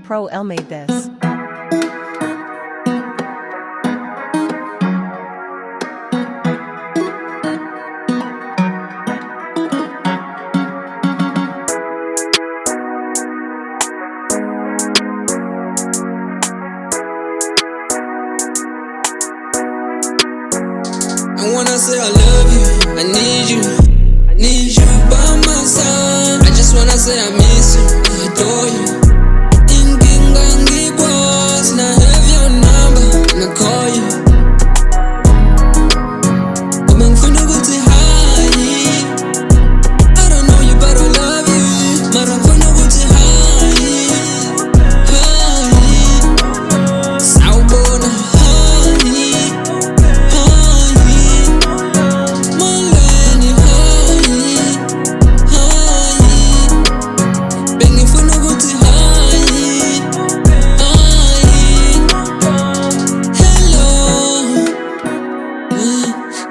Pro-L made this. I wanna say I love you, I need you by my side. I just wanna say I miss you, I adore you. Inginga ngikwazi, I have your number, and I call you. Ube ngifuna ukuthi hi. I don't know you but I love you. Mara ngifuna ukuthi hi. Sawubona hi.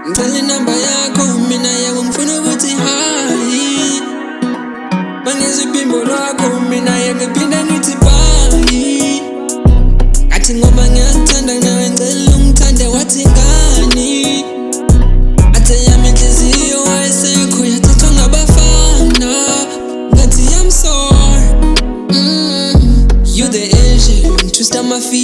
Ngicela inamba yakho, mina yebo ngifuna ukuthi hi. Bangizwa iphimbo lwakho, mina yebo ngiphinde ngithi bye. Ngathi ngoba ngiyakuthanda nawe ngicela ungithande wathi ngani. Athe yami inhliziyo wayesekho yathathwa ngabafana. Ngathi I'm sorry. You the angel, twist on my feet.